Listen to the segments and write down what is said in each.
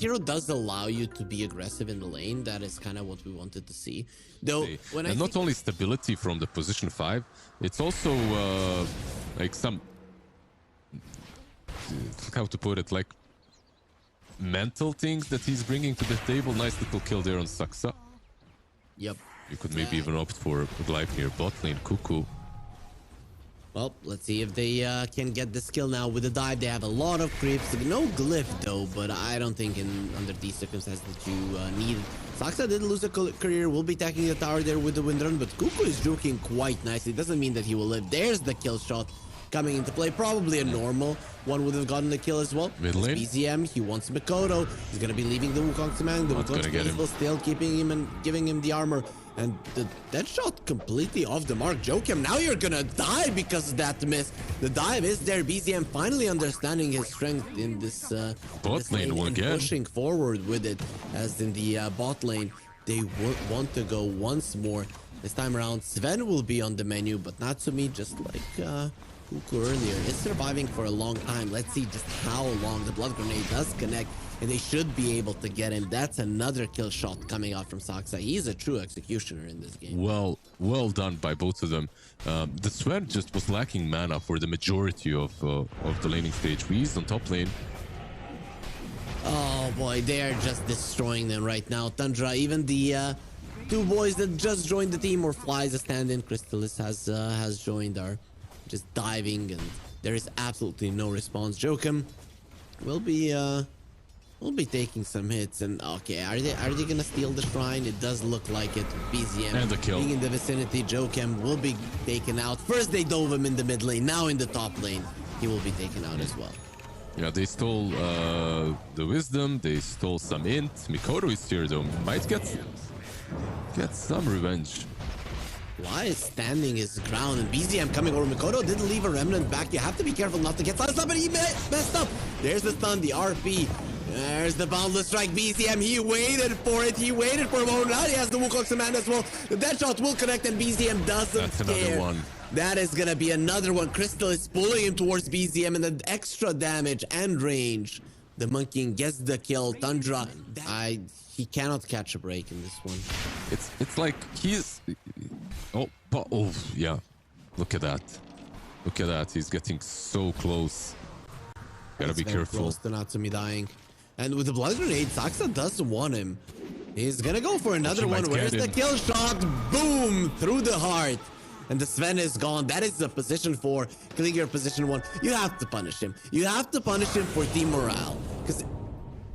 hero does allow you to be aggressive in the lane. That is kind of what we wanted to see. Though, when and not only stability from the position 5, it's also like some, how to put it, like mental things that he's bringing to the table. Nice little kill there on Saksa. Yep. You could maybe even opt for Gleipnir bot lane Cuckoo. Well, let's see if they can get this kill now with the dive. They have a lot of creeps. No glyph though, but I don't think under these circumstances that you need. Saksa did lose a career. Will be attacking the tower there with the wind run, but Cuckoo is juking quite nicely. Doesn't mean that he will live. There's the kill shot coming into play. Probably a normal one would have gotten the kill as well. Mid lane. BZM, he wants Mikoto. He's going to be leaving the Wukong's command. The Wukong's will still keeping him and giving him the armor. And that shot completely off the mark. Joachim, now you're going to die because of that miss. The dive is there. BZM finally understanding his strength in this bot lane and pushing forward with it. As in the bot lane, they want to go once more. This time around, Sven will be on the menu, but Natsumi, just like Cuckoo earlier, is surviving for a long time. Let's see just how long. The blood grenade does connect, and they should be able to get him. That's another kill shot coming out from Saksa. He's a true executioner in this game. Well done by both of them. The Sven just was lacking mana for the majority of the laning stage. He's on top lane. Oh boy, they are just destroying them right now. Tundra, even the two boys that just joined the team, or Flies a stand-in, CRYSTALLIS has joined, are just diving, and there is absolutely no response. Joachim will be taking some hits, and okay, are they gonna steal the shrine? It does look like it. BZM and the kill being in the vicinity. Joachim will be taken out. First they dove him in the mid lane, now in the top lane he will be taken out as well. Yeah, they stole the wisdom, they stole some int. Mikoto is here though, might get some revenge. Fly is standing his ground, and BZM coming over. Mikoto did leave a remnant back. You have to be careful not to get silenced up, but he messed up. There's the stun, the RP. There's the boundless strike. BZM, he waited for it. He waited for a moment. Now he has the Wukong's command as well. That shot will connect, and BZM doesn't That's care. another one. That is gonna be another one. Crystal is pulling him towards BZM, and the extra damage and range. The monkey gets the kill. Tundra, he cannot catch a break in this one. It's like he's yeah. Look at that. Look at that. He's getting so close. Gotta be careful. Close to Natsumi dying. And with the blood grenade, Saksa does want him. He's gonna go for another one. Where's the kill shot? Boom! Through the heart. And the Sven is gone. That is the position 4. Klinger position 1. You have to punish him. You have to punish him for team morale. Because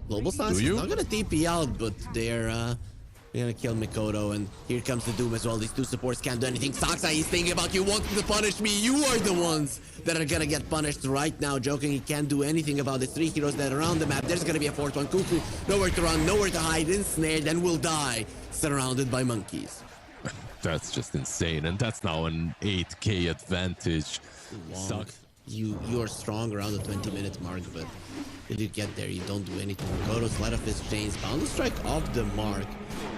Global Science is not gonna TP out, but they're gonna kill Mikoto, and here comes the Doom as well. These two supports can't do anything. Saksa, he's thinking about, you want to punish me. You are the ones that are gonna get punished right now. Joking, he can't do anything about the 3 heroes that are around the map. There's gonna be a 4th one. Cuckoo, nowhere to run, nowhere to hide, ensnared, and will die, surrounded by monkeys. That's just insane, and that's now an 8k advantage. You are strong around the 20-minute mark, but till you get there, you don't do anything. Mikoto's let off his chains. Boundless strike off the mark.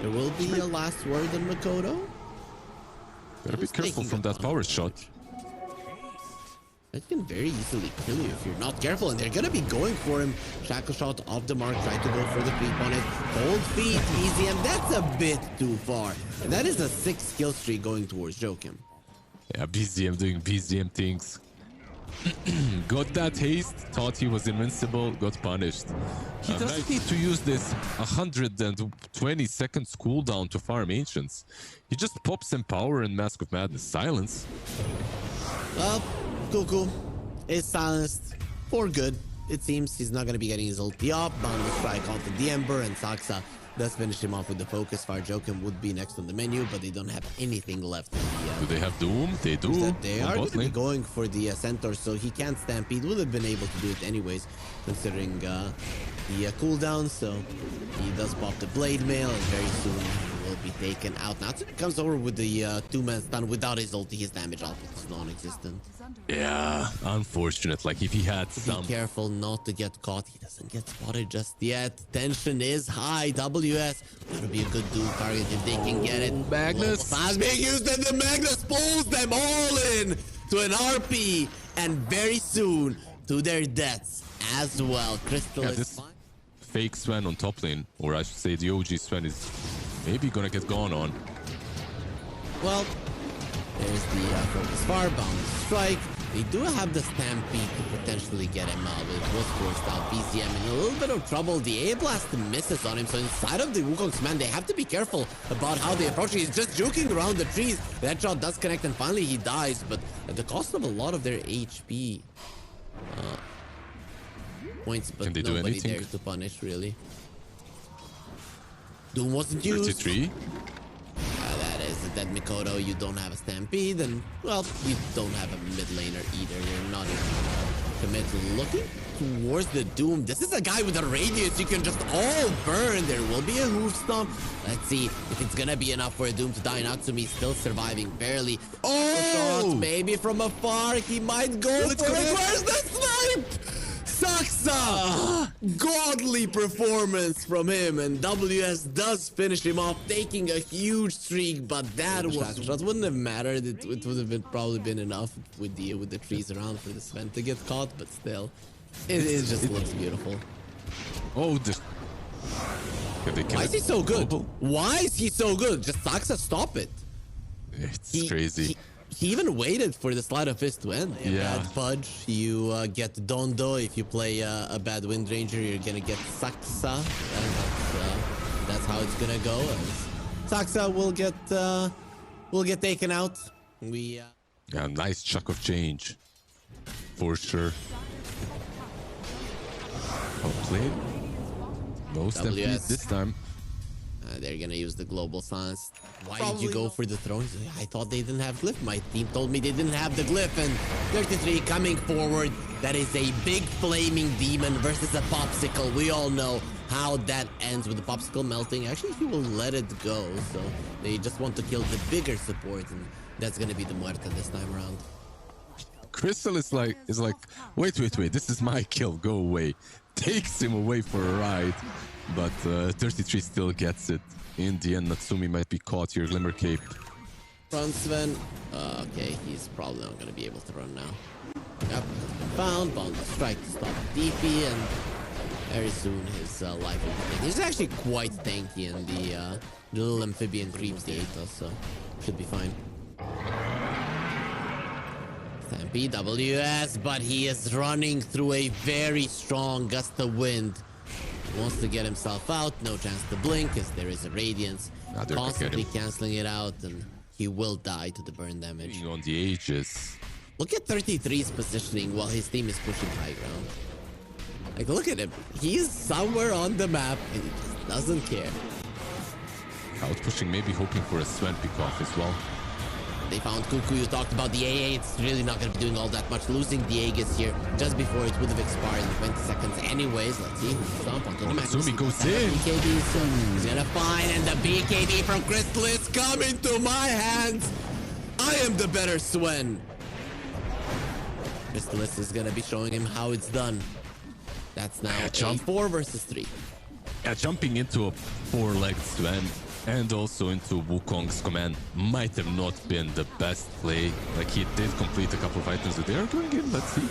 There will be a last word on Mikoto. Gotta be careful from that power shot. That can very easily kill you if you're not careful, and they're gonna be going for him. Shackle shot off the mark, try to go for the creep on it. Cold feet, BZM, that's a bit too far. And that is a 6 kill streak going towards Joachim. Yeah, BZM doing BZM things. Got that haste, thought he was invincible, got punished. He doesn't need to use this 120 seconds cooldown to farm ancients. He just pops Empower and Mask of Madness. Silence. Well, Cuckoo is silenced for good. It seems he's not going to be getting his ulti up. Boundless strike onto the Ember, and Saksa does finish him off with the focus fire. Joachim would be next on the menu, but they don't have anything left. Do they have Doom? They do. They are going to be going for the Centaur, so he can't stampede. Would have been able to do it anyways, considering the cooldown. So he does pop the Blade Mail, and very soon he will be taken out. Natsumi comes over with the 2-man stun. Without his ulti, his damage output is non-existent. Yeah, unfortunate. Like if he had some... Be careful not to get caught. He doesn't get spotted just yet. Tension is high. WS. That'll be a good Doom target if they can get it. Magnus. Fast being used, and the Magnus pulls them all in to an RP. And very soon to their deaths as well. CRYSTALLIS. fake Sven on top lane, or I should say the OG Sven is maybe gonna get gone on. Well, there's the focus far, bound strike. They do have the Stampede to potentially get him out, but it was forced out. BZM in a little bit of trouble. The A-Blast misses on him, so inside of the Wukong's man, they have to be careful about how they approach it. He's just juking around the trees. That shot does connect, and finally he dies, but at the cost of a lot of their HP. Points, but nobody there to punish, really. Doom wasn't used. 33. That is that Mikoto, you don't have a Stampede, and well, you don't have a mid laner either. You're not even committed. Looking towards the Doom. This is a guy with a radius you can just all burn. There will be a hoof stomp. Let's see if it's gonna be enough for a Doom to die. Natsumi still surviving barely. Oh, shot, maybe from afar. He might go for it. Where's the snipe? Saxa! Godly performance from him, and WS does finish him off, taking a huge streak, but that shot wouldn't have mattered. It would have probably been enough with the trees around for the Sven to get caught, but still, it just looks beautiful. Oh, why is he so good? Why is he so good? Just Saxa, stop it. It's crazy. He even waited for the Sleight of Fist to end. Bad Fudge, you get Dondo. If you play a bad Wind Ranger, you're gonna get Saxa. That's how it's gonna go. Saxa will get taken out. Yeah, nice chunk of change, for sure. Well played. No Stampede this time. They're gonna use the global silence. Why did you go for the throne? I thought they didn't have glyph. My team told me they didn't have the glyph. And 33 coming forward. That is a big flaming demon versus a popsicle. We all know how that ends with the popsicle melting. Actually, he will let it go. So they just want to kill the bigger support, and that's gonna be the Muerta this time around. Crystal is like, wait, this is my kill. Go away. Takes him away for a ride. But 33 still gets it. In the end, Natsumi might be caught here. Glimmer Cape. Run, Sven. Okay, he's probably not going to be able to run now. Yep, found. Bound to strike to stop DP, and very soon his life will be taken. He's actually quite tanky, and the little amphibian creeps the Atos, so should be fine. Stampede WS, but he is running through a very strong gust of wind. Wants to get himself out, no chance to blink as there is a radiance, constantly canceling it out, and he will die to the burn damage. On the ages. Look at 33's positioning while his team is pushing high ground. Like, look at him. He's somewhere on the map and he just doesn't care. Out pushing, maybe hoping for a Sven pick off as well. They found Cuckoo. You talked about the AA. It's really not going to be doing all that much. Losing the Aegis here just before it would have expired in 20 seconds. Anyways, let's see. Stomp onto the max. Natsumi goes in. BKB, so he's going to find, and the BKB from CRYSTALLIS coming to my hands. I am the better Sven. CRYSTALLIS is going to be showing him how it's done. That's now a 4 versus 3. Yeah, jumping into a 4-legged Sven and also into Wukong's command might have not been the best play. Like, he did complete a couple of items that they are going in. Let's see.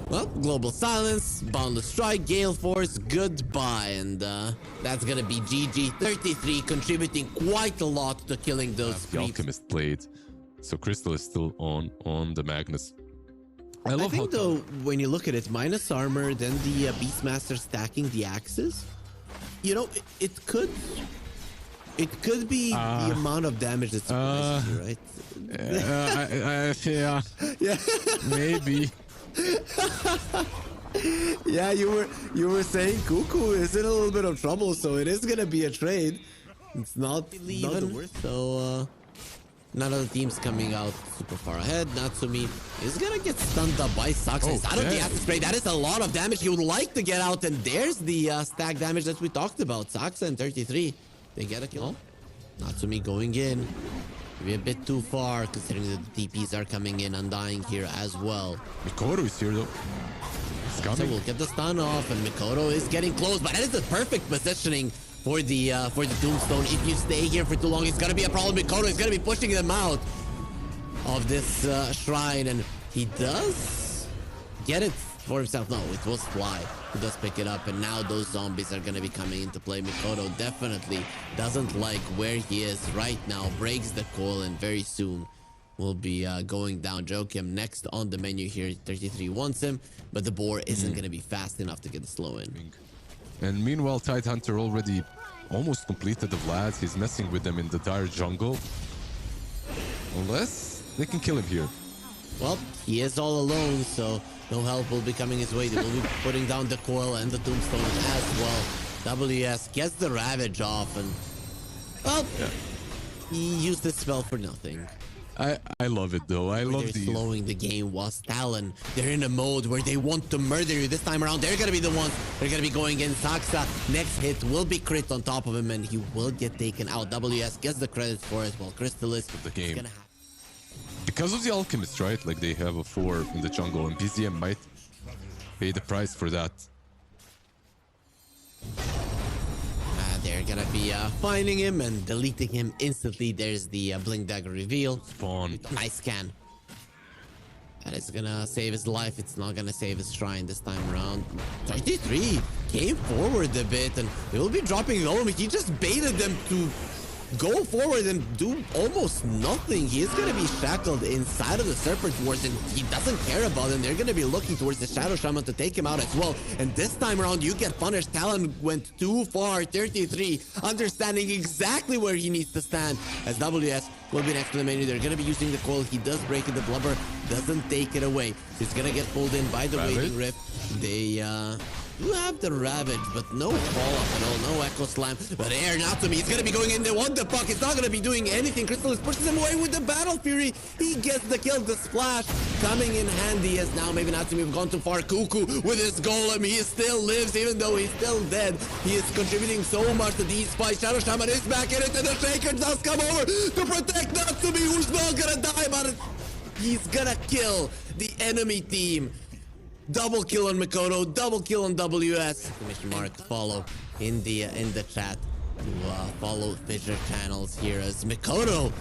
Well, global silence, boundless strike, gale force, goodbye, and that's gonna be GG. 33 contributing quite a lot to killing those The Alchemist played, so Crystal is still on the Magnus. I think though, when you look at it, minus armor, then the Beastmaster stacking the axes, you know, it could be the amount of damage that's right? Yeah, maybe. Yeah, you were saying Cuckoo is in a little bit of trouble, so it is gonna be a trade. It's not the worst. So none of the teams coming out super far ahead. Natsumi is gonna get stunned up by Saxa. I don't think that's great. That is a lot of damage. He would like to get out, and there's the stack damage that we talked about. Saxa and 33. They get a kill. Natsumi going in. Maybe a bit too far, considering that the TPs are coming in, Undying here as well. Mikoto is here though. So we'll get the stun off, and Mikoto is getting close, but that is the perfect positioning for the Tombstone. If you stay here for too long, it's gonna be a problem. Mikoto is gonna be pushing them out of this shrine, and he does get it for himself. No, it was Fly who does pick it up, and now those zombies are gonna be coming into play. Mikoto definitely doesn't like where he is right now, breaks the coil, and very soon will be going down. Joachim next on the menu here. 33 wants him, but the boar isn't gonna be fast enough to get the slow in. And meanwhile, Tidehunter already almost completed the Vlad. He's messing with them in the dire jungle. Unless they can kill him here. Well, he is all alone, so no help will be coming his way. They will be putting down the coil and the tombstone as well. WS gets the Ravage off, and well, he used the spell for nothing. I love it though. I love these. Slowing the game was Talon. They're in a mode where they want to murder you. This time around, they're gonna be the ones. They're gonna be going in. Saxa, next hit will be crit on top of him, and he will get taken out. WS gets the credit for it, while CRYSTALLIS the game. Because of the Alchemist, right? Like they have a 4 in the jungle, and BZM might pay the price for that. They're gonna be finding him and deleting him instantly. There's the Blink Dagger reveal. Spawn. Nice scan. That is gonna save his life. It's not gonna save his shrine this time around. 33 came forward a bit, and they will be dropping home. He just baited them to go forward and do almost nothing. He is going to be shackled inside of the Serpent Wars, and he doesn't care about them. They're going to be looking towards the Shadow Shaman to take him out as well. And this time around, you get punished. Talon went too far. 33, understanding exactly where he needs to stand, as WS will be next to the menu. They're going to be using the coil. He does break it. The Blubber doesn't take it away. He's going to get pulled in by the Waiting Rift. They do have the Ravage, but no fall-up at all, no Echo Slam. But Air Natsumi is going to be going in there. What the fuck? It's not going to be doing anything. CRYSTALLIS pushes him away with the Battle Fury. He gets the kill. The splash coming in handy, as now maybe Natsumi have gone too far. Cuckoo with his golem. He still lives, even though he's still dead. He is contributing so much to these fights. Shadow Shaman is back in it, and the Shaker does come over to protect Natsumi, who's not going to die, but he's going to kill the enemy team. Double kill on Mikoto, double kill on WS. Exclamation mark follow in the chat to follow Fissure channels here, as Mikoto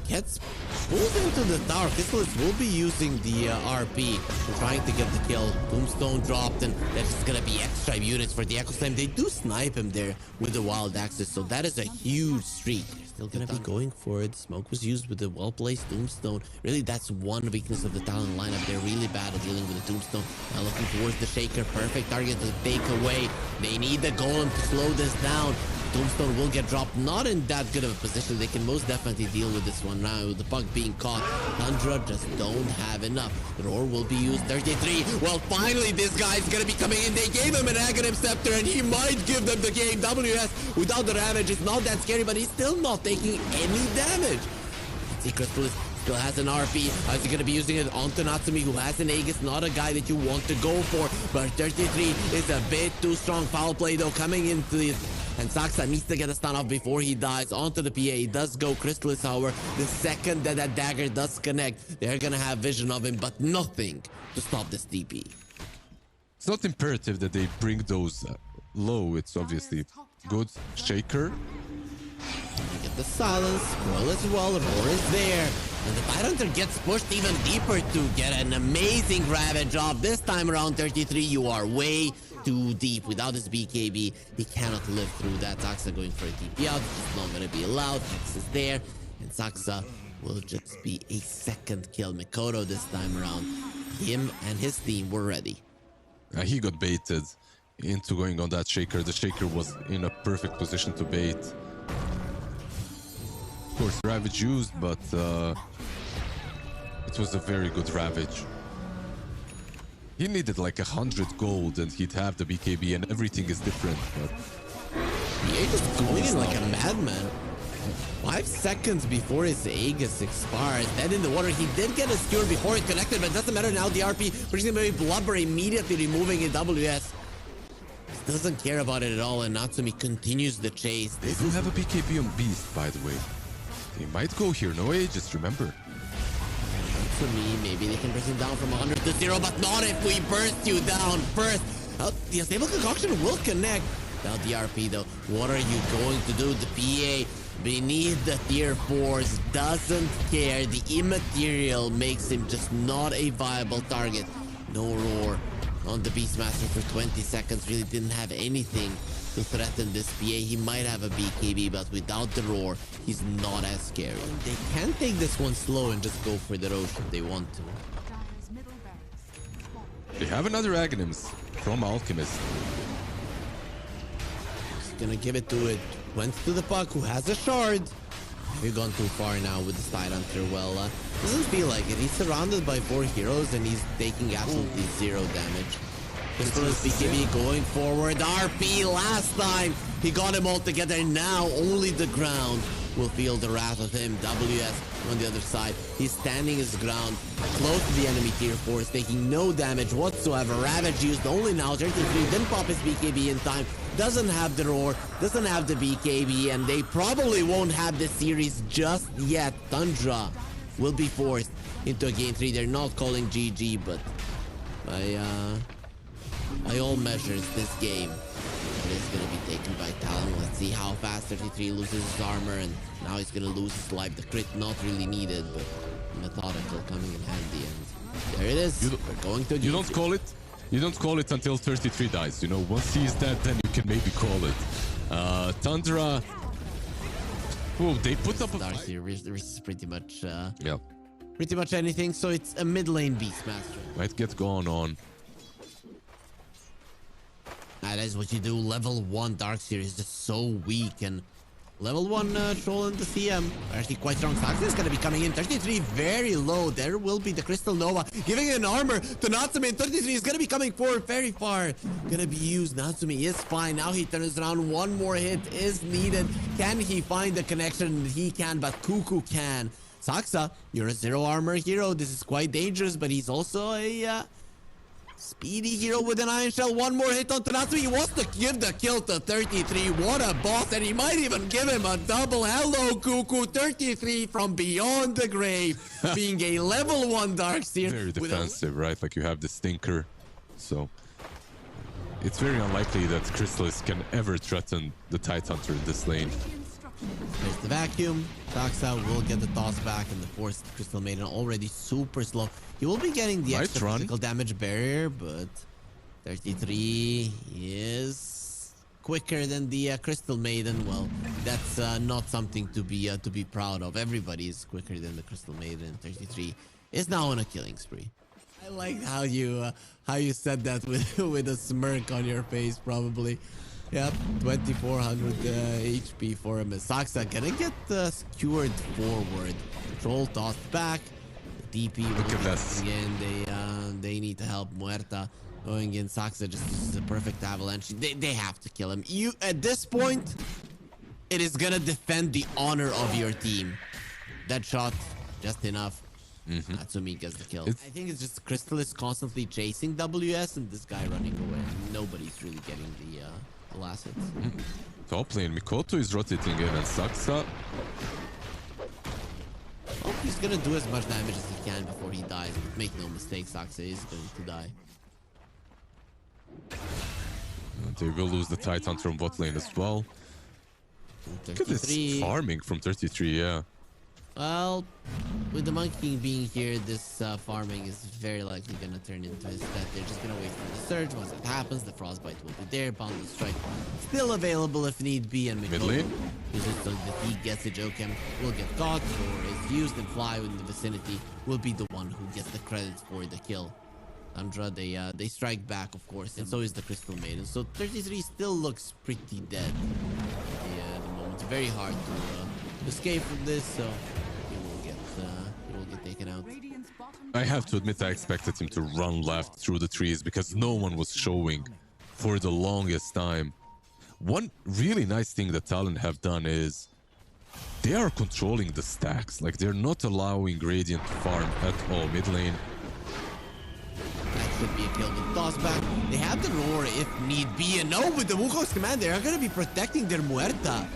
gets pulled into the tower. CRYSTALLIS will be using the RP, trying to get the kill. Tombstone dropped, and that's just gonna be extra units for the Echo Slam. They do snipe him there with the Wild Axes, so that is a huge streak. They're still gonna be going for it. Smoke was used with the well-placed Tombstone. Really, that's one weakness of the Talon lineup. They're really bad at dealing with the Tombstone. Now looking towards the Shaker. Perfect target to take away. They need the Golem to slow this down. Tombstone will get dropped. Not in that good of a position. They can most definitely deal with this one now. With the puck being caught, Tundra just don't have enough. The Roar will be used. 33. Well, finally, this guy's gonna be coming in. They gave him an Aghanim Scepter, and he might give them the game. WS without the Ravage is not that scary, but he's still not taking any damage. See, CRYSTALLIS still has an RP. Is he going to be using it onto Natsumi, who has an Aegis? Not a guy that you want to go for. But 33 is a bit too strong. Foul play, though, coming into it. And Saxa needs to get a stun off before he dies. Onto the PA. He does go. CRYSTALLIS, however, the second that dagger does connect, they're going to have vision of him, but nothing to stop this TP. It's not imperative that they bring those low. It's obviously good. Shaker. Get the silence, Roll as well, Roar is there. And the Tidehunter gets pushed even deeper to get an amazing Ravage off. This time around, 33, you are way too deep. Without his BKB, he cannot live through that. Saxa going for a TP out, it's not going to be allowed. Hex is there, and Saxa will just be a second kill. Mikoto this time around, him and his team were ready. He got baited into going on that Shaker. The Shaker was in a perfect position to bait. Of course, Ravage used, but it was a very good Ravage. He needed like 100 gold and he'd have the BKB and everything is different. But he just going in like a madman. 5 seconds before his Aegis expires. Then in the water, he did get a skewer before it connected, but it doesn't matter now. The RP, presumably Blubber immediately removing a WS. Doesn't care about it at all, and Natsumi continues the chase. They do have a BKB on Beast, by the way. They might go here, no Aegis, remember. Natsumi, maybe they can burst him down from 100 to 0, but not if we burst you down first. The Unstable Concoction will connect. Now the RP though, what are you going to do? The PA beneath the tier 4s doesn't care. The immaterial makes him just not a viable target. No Roar. on the Beastmaster for 20 seconds. Really didn't have anything to threaten this PA. He might have a BKB, but without the roar, he's not as scary. They can take this one slow and just go for the Roche if they want to. They have another Aghanims from Alchemist. He's gonna give it to it. Went to the puck, who has a shard. We've gone too far now with the Tide Hunter. Well, doesn't feel like it. He's surrounded by 4 heroes and he's taking absolutely 0 damage. FISSURE BKB going forward. RP last time. He got him all together. Now only the ground will feel the wrath of him. WS on the other side. He's standing his ground close to the enemy tier 4. Taking no damage whatsoever. Ravage used only now. 33 didn't pop his BKB in time. Doesn't have the roar. Doesn't have the BKB. And they probably won't have this series just yet. Tundra will be forced into a game 3. They're not calling GG, but by all measures, this game is going to be taken by Talon. Let's see how fast 33 loses his armor, and now he's going to lose his life. The crit not really needed, but methodical coming in handy. And there it is. We're going to you don't call it. You don't call it until 33 dies. You know, once he's dead, then you can maybe call it. Tundra. Oh, they put up a Darcy is pretty much yeah, pretty much anything. So it's a mid lane Beastmaster. might get going on. That is what you do. Level 1 Darkseer is just so weak, and level 1 Troll and the CM are actually quite strong. Saxon is going to be coming in. 33 very low. There will be the Crystal Nova giving an armor to Natsumi. 33 is going to be coming forward very far. Going to be used. Natsumi is fine. Now he turns around. One more hit is needed. Can he find the connection? He can, but Cuckoo can. Saksa, you're a 0 armor hero. This is quite dangerous, but he's also a speedy hero with an Iron Shell. One more hit on Natsumi. He wants to give the kill to 33. What a boss. And he might even give him a double. Hello, Cuckoo. 33 from beyond the grave. Being a level 1 Darkseer. Very defensive, right? Like you have the Stinker. So it's very unlikely that CRYSTALLIS can ever threaten the Tide Hunter in this lane. There's the vacuum. Dacha will get the toss back, and the forced Crystal Maiden already super slow. He will be getting the extra physical damage barrier, but 33 is quicker than the Crystal Maiden. Well, that's not something to be proud of. Everybody is quicker than the Crystal Maiden. 33 is now on a killing spree. I like how you said that with a smirk on your face, probably. Yep, 2400 HP for him. Saksa gonna get skewered forward. Control tossed back. The DP look at this again. They need to help. Muerta going in. Saksa just uses a perfect avalanche. They have to kill him. You at this point, it is gonna defend the honor of your team. That shot, just enough. Natsumi gets the kill. I think it's just CRYSTALLIS constantly chasing WS and this guy running away. Nobody's really getting the last hits. Top lane, Mikoto is rotating in, and Saksa. Oh, he's gonna do as much damage as he can before he dies. But make no mistake, Saksa is going to die. They will lose the Tide Hunter on bot lane as well. Look at this farming from 33, yeah. Well, with the Monkey King being here, this farming is very likely going to turn into his death. They're just going to wait for the surge. Once it happens, the Frostbite will be there. Boundless Strike still available if need be. And mid lane uses so that he gets a Jokem, will get caught, or is used and fly in the vicinity, will be the one who gets the credits for the kill. Tundra, they strike back, of course, and so is the Crystal Maiden. So 33 still looks pretty dead at the moment. It's very hard to escape from this, so he will get taken out. I have to admit I expected him to run left through the trees because no one was showing for the longest time. One really nice thing that Talon have done is they are controlling the stacks. Like, they're not allowing Radiant to farm at all mid lane. That should be a kill with toss back. They have the roar if need be. And no, with the Wukong's command, they are going to be protecting their Muerta.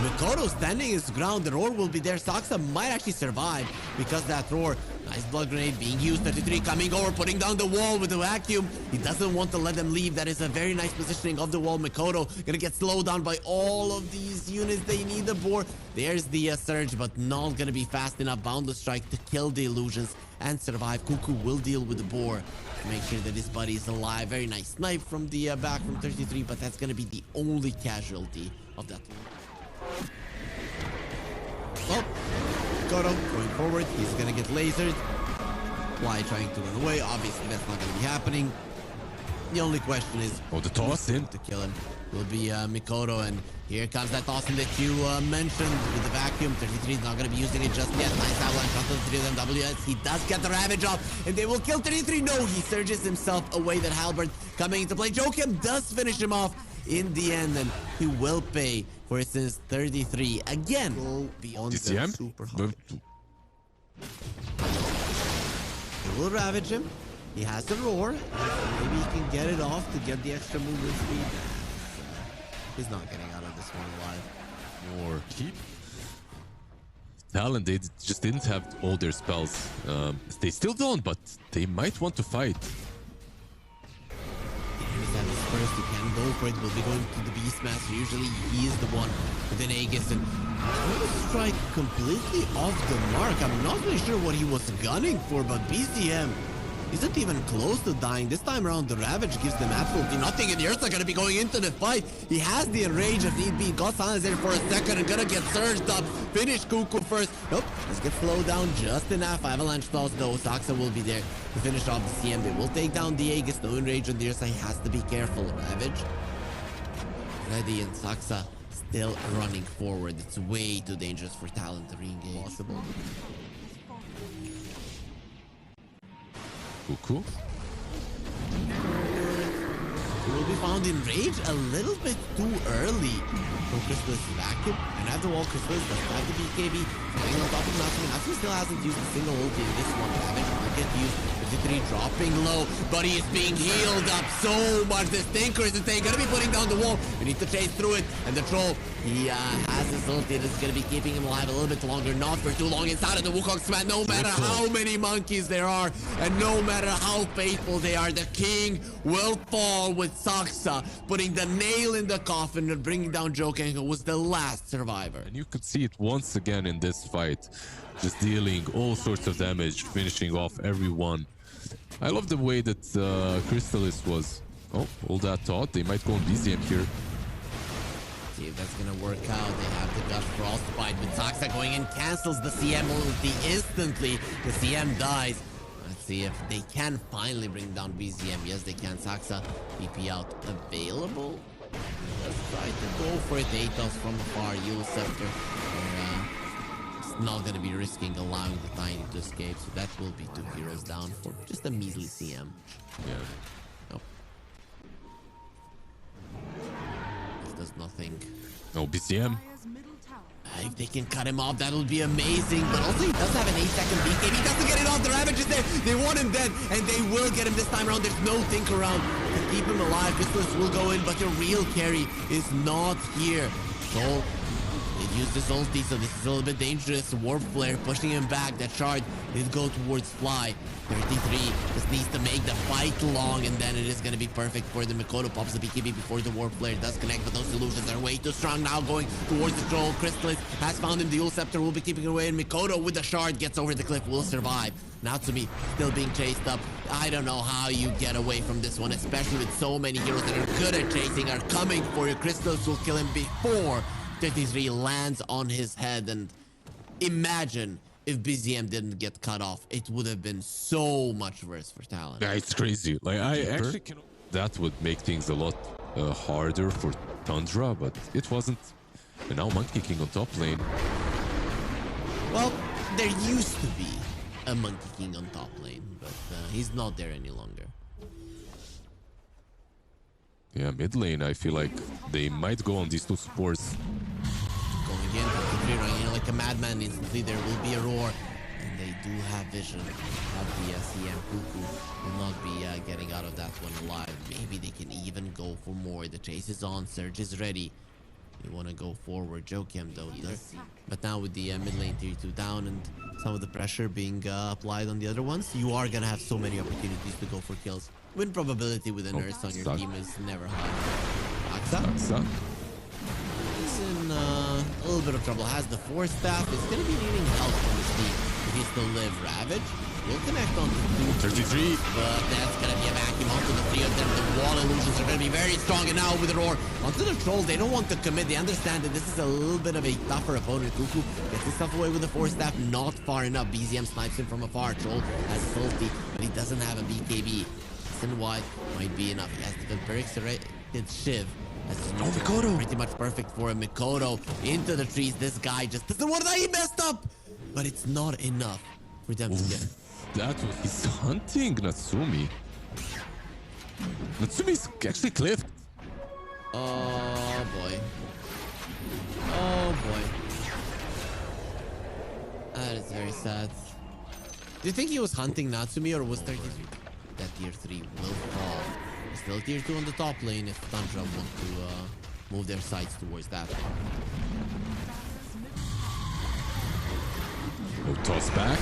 Mikoto standing his ground. The roar will be there. Saksa might actually survive because that roar. Nice blood grenade being used. 33 coming over, putting down the wall with the vacuum. He doesn't want to let them leave. That is a very nice positioning of the wall. Mikoto gonna get slowed down by all of these units. They need the board. There's the surge, but not gonna be fast enough. Boundless Strike to kill the illusions. and survive. Cuckoo will deal with the boar to make sure that his buddy is alive. Very nice snipe from the back from 33, but that's going to be the only casualty of that. Well, Goto going forward. He's going to get lasered. Fly trying to run away. Obviously, that's not going to be happening. The only question is, the toss in to kill him will be Mikoto, and here comes that toss in that you mentioned with the vacuum. 33 is not going to be using it just yet. Nice avalanche onto the 3 of them. WS, he does get the Ravage off, and they will kill 33. No, he surges himself away. That Halberd coming into play. Joakim does finish him off in the end, and he will pay for his 33 again. Go beyond the super hard. They will ravage him. He has the roar. Maybe he can get it off to get the extra movement speed. He's not getting out of this one alive. Or keep. Talon, they just didn't have all their spells. They still don't, but they might want to fight. First, you can go for it. We'll be going to the Beastmaster. Usually, he is the one with an Aegis, and trying to strike completely off the mark. I'm not really sure what he was gunning for, but BCM isn't even close to dying. This time around, the Ravage gives them absolutely nothing, and the Earth's are going to be going into the fight. He has the enrage if need be. Got silence there for a second and gonna get surged up. Finish Cuckoo first. Nope, let's get slowed down just enough. Avalanche toss though. Saxa will be there to finish off the CM. They will take down the Aegis. No enrage on the Earth. He has to be careful. Ravage ready, and Saxa still running forward. It's way too dangerous for Talon to re-engage. Possible. Cuckoo will be found in rage a little bit too early. Crystallis vacuum, and after all, Crystallis does have the BKB. Staying on top of Natsumi. Natsumi still hasn't used a single ulti in this one. Ravage will get used. 53 dropping low, but he is being healed up so much. This Tinker is gonna be putting down the wall. We need to chase through it, and the troll, he has his ulti. This is gonna be keeping him alive a little bit longer, not for too long. Inside of the Wukong smash, no matter how many monkeys there are, and no matter how faithful they are, the king will fall with Saxa, putting the nail in the coffin and bringing down Joking, who was the last survivor. And you could see it once again in this fight, just dealing all sorts of damage, finishing off everyone. I love the way that Crystallis was. Oh, all that thought. They might go on BZM here. See if that's gonna work out. They have the Gush Frostbite, but Saxa going in cancels the CM ulti instantly. The CM dies. Let's see if they can finally bring down BZM. Yes, they can. Saxa, PP out available. Let's try to go for it. Atos from afar. Yule Scepter. Not going to be risking allowing the Tiny to escape, so that will be 2 heroes down for just a measly CM. Yeah. Nope. This does nothing. No BCM. If they can cut him off, that would be amazing. But also, he does have an 8-second BKB. He doesn't get it off. The Ravage is there. They want him dead, and they will get him this time around. There's no think around to keep him alive. Crystallis will go in, but the real carry is not here. So they used this ulti, so this is a little bit dangerous. Warp Flare pushing him back. That shard did go towards Fly. 33 just needs to make the fight long, and then it is going to be perfect for the Mikoto. Pops the BKB before the Warp Flare does connect, but those solutions are way too strong now. Going towards the troll. Crystallis has found him. The Yule Scepter will be keeping it away, and Mikoto with the shard gets over the cliff, will survive. Natsumi still being chased up. I don't know how you get away from this one, especially with so many heroes that are good at chasing, are coming for you. Crystallis will kill him before 33 lands on his head, and imagine if BZM didn't get cut off. It would have been so much worse for Talon. Yeah, it's crazy. Like, I actually can... That would make things a lot harder for Tundra, but it wasn't. And now Monkey King on top lane. Well, there used to be a Monkey King on top lane, but he's not there any longer. Yeah, mid lane, I feel like they might go on these two supports. Going in, running in like a madman instantly. There will be a roar, and they do have vision of the CM. Cuckoo will not be getting out of that one alive. Maybe they can even go for more. The chase is on. Surge is ready. You want to go forward. Joakim though does see. But now with the mid lane tier 2 down and some of the pressure being applied on the other ones, you are gonna have so many opportunities to go for kills. Win probability with a nurse on your team is never high. Aksa is in a little bit of trouble. Has the 4 staff. Is going to be needing help from his team if he's to live. Ravage will connect on the 33. But that's gonna be a vacuum onto the three of them. The wall illusions are gonna be very strong, and now with the roar onto the troll, they don't want to commit. They understand that this is a little bit of a tougher opponent. Cuckoo gets himself away with the force staff, not far enough. BZM snipes him from afar. Troll has Salty, but he doesn't have a BKB. Sin Y might be enough. He has the Vampiric Shiv. Oh, Mikoto! Pretty much perfect for him. Mikoto into the trees. This guy just doesn't want to. He messed up, but it's not enough for them to get. That was he's hunting Natsumi. Natsumi's actually clipped. Oh boy. Oh boy. That is very sad. Do you think he was hunting Natsumi or was 33? That tier 3 will fall. Still tier 2 on the top lane if Tundra want to move their sights towards that. Oh, toss back.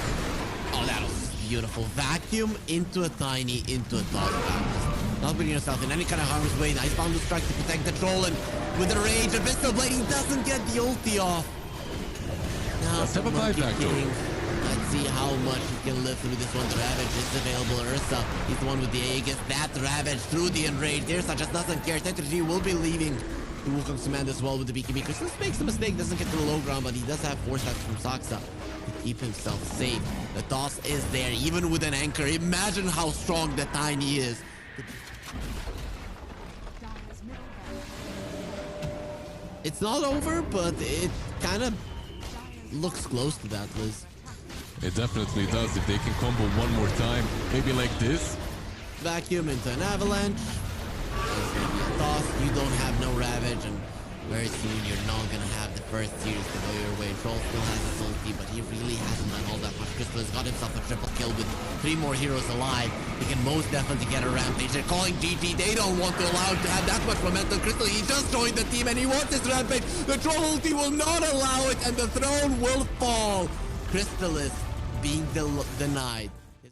Oh, that was beautiful. Vacuum into a tiny, into a toss back. Just not putting yourself in any kind of harm's way. Nice boundless strike to protect the troll, and with the rage, Abyssal Blade, he doesn't get the ulti off. Now, let's have a buyback, Joe. Let's see how much he can live through this one. The Ravage is available. Ursa, he's the one with the Aegis. That Ravage through the Enrage. Ursa just doesn't care. Tetrgy will be leaving the Wukong's command as well with the BKB. Crystallis makes a mistake, doesn't get to the low ground, but he does have force attacks from Saksa to keep himself safe. The toss is there, even with an anchor. Imagine how strong the Tiny is. It's not over, but it kind of looks close to that, Liz. It definitely does. If they can combo one more time, maybe like this. Vacuum into an avalanche. It's gonna be a toss. You don't have no Ravage, and very soon you're not gonna have the first series to go your way. Troll still has his ulti, but he really hasn't done all that much. Crystal has got himself a triple kill with 3 more heroes alive. He can most definitely get a rampage. They're calling GG. They don't want to allow him to have that much momentum. Crystal, he just joined the team and he wants his rampage. The Troll ulti will not allow it, and the throne will fall. Crystallis being denied.